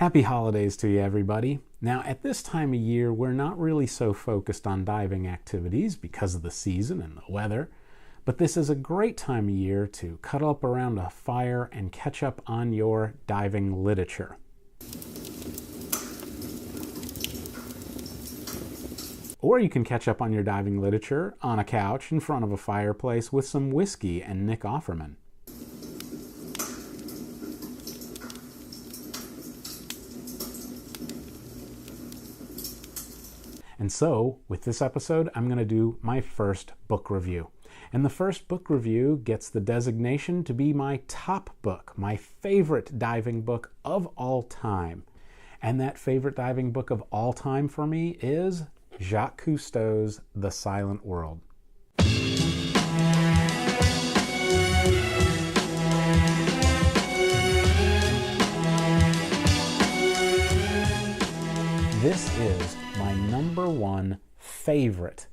Happy holidays to you, everybody. Now, at this time of year, we're not really so focused on diving activities because of the season and the weather, but this is a great time of year to cuddle up around a fire and catch up on your diving literature. Or you can catch up on your diving literature on a couch in front of a fireplace with some whiskey and Nick Offerman. And so, with this episode, I'm going to do my first book review. And the first book review gets the designation to be my top book, my favorite diving book of all time. And that favorite diving book of all time for me is Jacques Cousteau's The Silent World. This is my number one favorite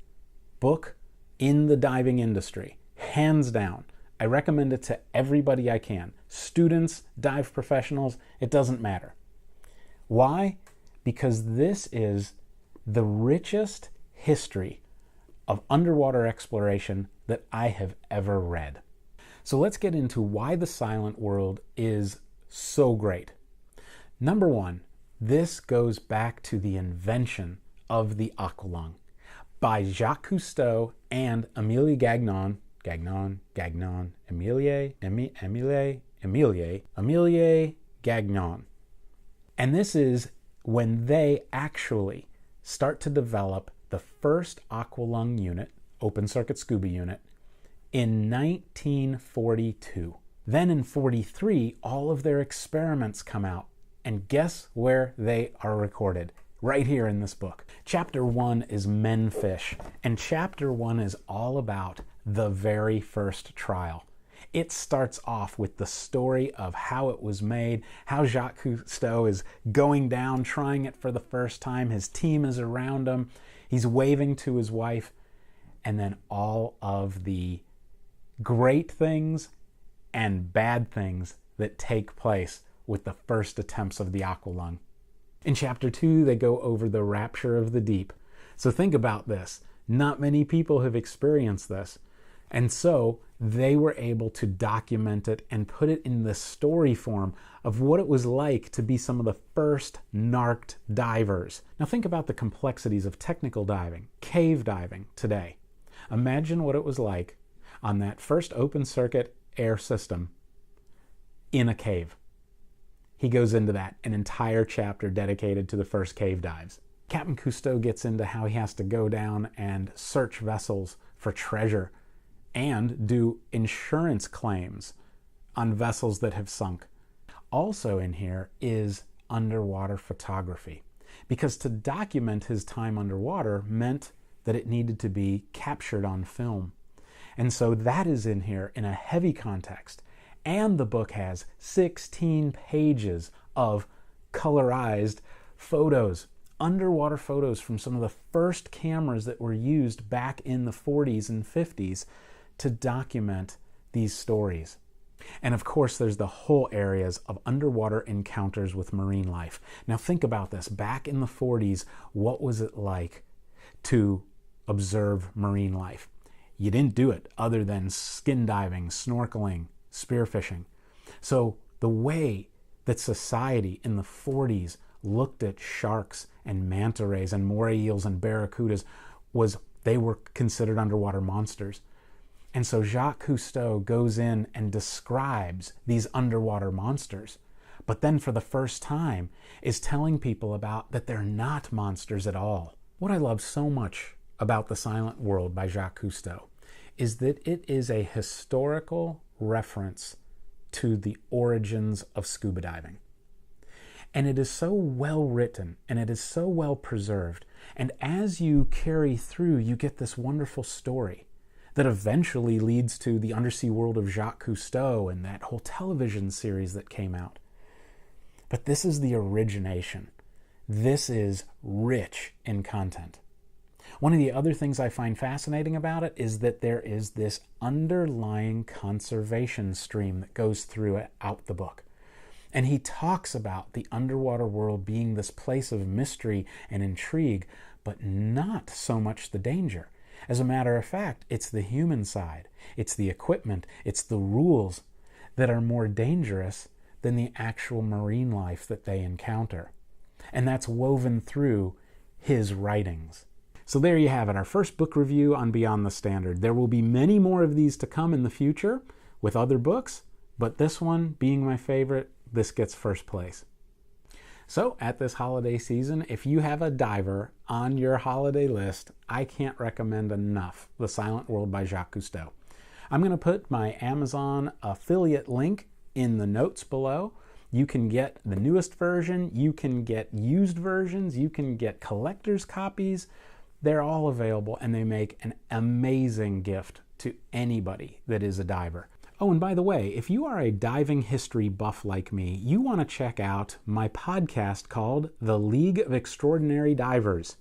book in the diving industry, hands down. I recommend it to everybody I can. Students, dive professionals, it doesn't matter. Why? Because this is the richest history of underwater exploration that I have ever read. So let's get into why The Silent World is so great. Number one, this goes back to the invention of the aqualung by Jacques Cousteau and Émile Gagnon. And this is when they actually start to develop the first aqualung unit, open circuit scuba unit, in 1942. Then in 43, all of their experiments come out. And guess where they are recorded? Right here in this book. Chapter 1 is Men Fish, and Chapter 1 is all about the very first trial. It starts off with the story of how it was made, how Jacques Cousteau is going down, trying it for the first time. His team is around him. He's waving to his wife, and then all of the great things and bad things that take place with the first attempts of the aqualung. In Chapter 2, they go over the rapture of the deep. So think about this. Not many people have experienced this. And so they were able to document it and put it in the story form of what it was like to be some of the first narked divers. Now think about the complexities of technical diving, cave diving today. Imagine what it was like on that first open circuit air system in a cave. He goes into that, an entire chapter dedicated to the first cave dives. Capt Cousteau gets into how he has to go down and search vessels for treasure and do insurance claims on vessels that have sunk. Also in here is underwater photography, because to document his time underwater meant that it needed to be captured on film. And so that is in here in a heavy context. And the book has 16 pages of colorized photos, underwater photos from some of the first cameras that were used back in the 40s and 50s to document these stories. And of course, there's the whole areas of underwater encounters with marine life. Now think about this. Back in the 40s, what was it like to observe marine life? You didn't do it other than skin diving, snorkeling, spearfishing. So the way that society in the 40s looked at sharks and manta rays and moray eels and barracudas was they were considered underwater monsters. And so Jacques Cousteau goes in and describes these underwater monsters, but then for the first time is telling people about that they're not monsters at all. What I love so much about The Silent World by Jacques Cousteau is that it is a historical reference to the origins of scuba diving. And it is so well written and it is so well preserved. And as you carry through, you get this wonderful story that eventually leads to the undersea world of Jacques Cousteau and that whole television series that came out. But this is the origination. This is rich in content. One of the other things I find fascinating about it is that there is this underlying conservation stream that goes throughout the book. And he talks about the underwater world being this place of mystery and intrigue, but not so much the danger. As a matter of fact, it's the human side, it's the equipment, it's the rules that are more dangerous than the actual marine life that they encounter. And that's woven through his writings. So there you have it, our first book review on Beyond the Standard. There will be many more of these to come in the future with other books, but this one being my favorite, this gets first place. So at this holiday season, if you have a diver on your holiday list, I can't recommend enough The Silent World by Jacques Cousteau. I'm going to put my Amazon affiliate link in the notes below. You can get the newest version, you can get used versions, you can get collector's copies. They're all available, and they make an amazing gift to anybody that is a diver. Oh, and by the way, if you are a diving history buff like me, you want to check out my podcast called The League of Extraordinary Divers.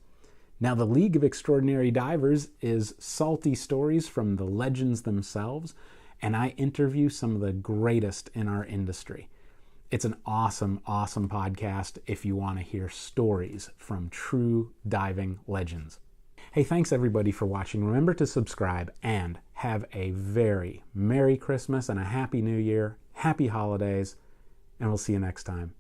Now, The League of Extraordinary Divers is salty stories from the legends themselves, and I interview some of the greatest in our industry. It's an awesome, awesome podcast if you want to hear stories from true diving legends. Hey, thanks everybody for watching. Remember to subscribe and have a very Merry Christmas and a Happy New Year, Happy Holidays, and we'll see you next time.